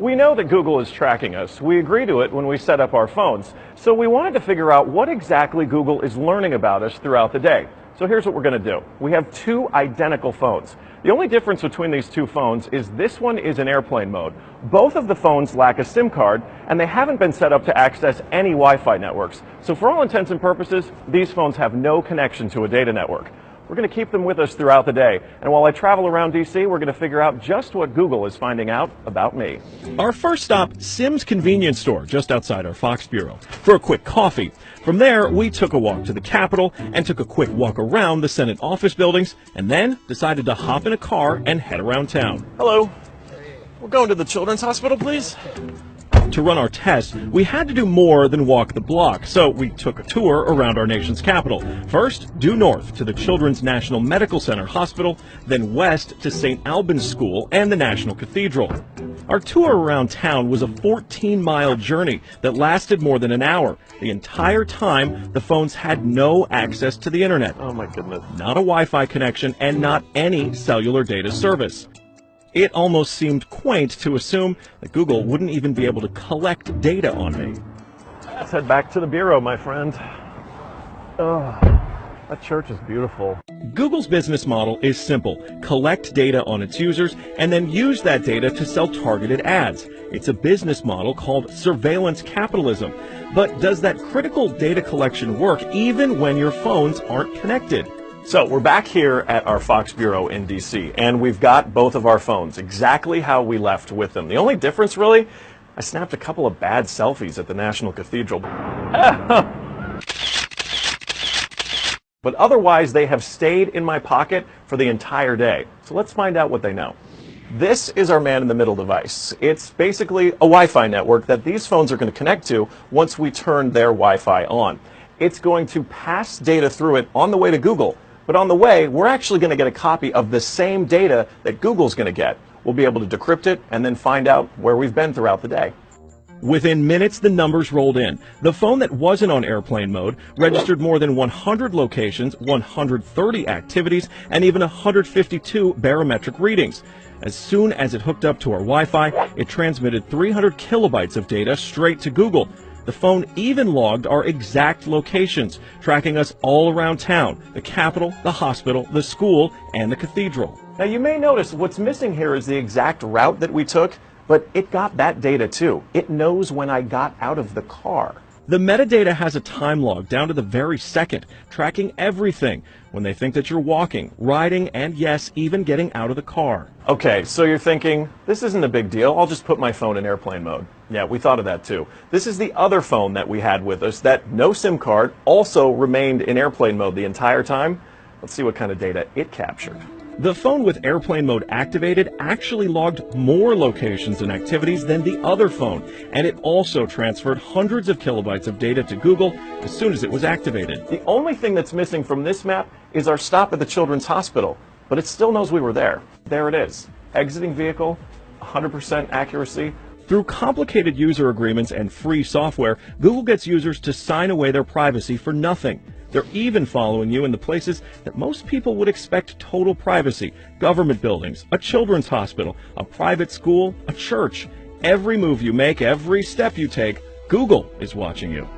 We know that Google is tracking us. We agree to it when we set up our phones. So we wanted to figure out what exactly Google is learning about us throughout the day. So here's what we're going to do. We have two identical phones. The only difference between these two phones is this one is in airplane mode. Both of the phones lack a SIM card, and they haven't been set up to access any Wi-Fi networks. So for all intents and purposes, these phones have no connection to a data network. We're going to keep them with us throughout the day. And while I travel around DC, we're going to figure out just what Google is finding out about me. Our first stop, Sim's convenience store, just outside our Fox bureau, for a quick coffee. From there, we took a walk to the Capitol and took a quick walk around the Senate office buildings, and then decided to hop in a car and head around town. Hello. We're going to the Children's Hospital, please. To run our test, we had to do more than walk the block, so we took a tour around our nation's capital. First, due north to the Children's National Medical Center Hospital, then west to St. Albans School and the National Cathedral. Our tour around town was a 14-mile journey that lasted more than an hour. The entire time, the phones had no access to the internet. Oh my goodness. Not a Wi-Fi connection and not any cellular data service. It almost seemed quaint to assume that Google wouldn't even be able to collect data on me. Let's head back to the bureau, my friend. Oh, that church is beautiful. Google's business model is simple. Collect data on its users and then use that data to sell targeted ads. It's a business model called surveillance capitalism. But does that critical data collection work even when your phones aren't connected? So we're back here at our Fox Bureau in DC, and we've got both of our phones exactly how we left with them. The only difference, really, I snapped a couple of bad selfies at the National Cathedral. But otherwise, they have stayed in my pocket for the entire day. So let's find out what they know. This is our man-in-the-middle device. It's basically a Wi-Fi network that these phones are going to connect to once we turn their Wi-Fi on. It's going to pass data through it on the way to Google. But on the way, we're actually going to get a copy of the same data that Google's going to get. We'll be able to decrypt it and then find out where we've been throughout the day. Within minutes, the numbers rolled in. The phone that wasn't on airplane mode registered more than 100 locations, 130 activities, and even 152 barometric readings. As soon as it hooked up to our Wi-Fi, it transmitted 300 kilobytes of data straight to Google. The phone even logged our exact locations, tracking us all around town, the Capitol, the hospital, the school, and the cathedral. Now you may notice what's missing here is the exact route that we took, but it got that data too. It knows when I got out of the car. The metadata has a time log down to the very second, tracking everything when they think that you're walking, riding, and yes, even getting out of the car. Okay, so you're thinking, this isn't a big deal, I'll just put my phone in airplane mode. Yeah, we thought of that too. This is the other phone that we had with us that no SIM card also remained in airplane mode the entire time. Let's see what kind of data it captured. The phone with airplane mode activated actually logged more locations and activities than the other phone, and it also transferred hundreds of kilobytes of data to Google as soon as it was activated. The only thing that's missing from this map is our stop at the Children's Hospital, but it still knows we were there. There it is. Exiting vehicle, 100% accuracy. Through complicated user agreements and free software, Google gets users to sign away their privacy for nothing. They're even following you in the places that most people would expect total privacy: government buildings, a children's hospital, a private school, a church. Every move you make, every step you take, Google is watching you.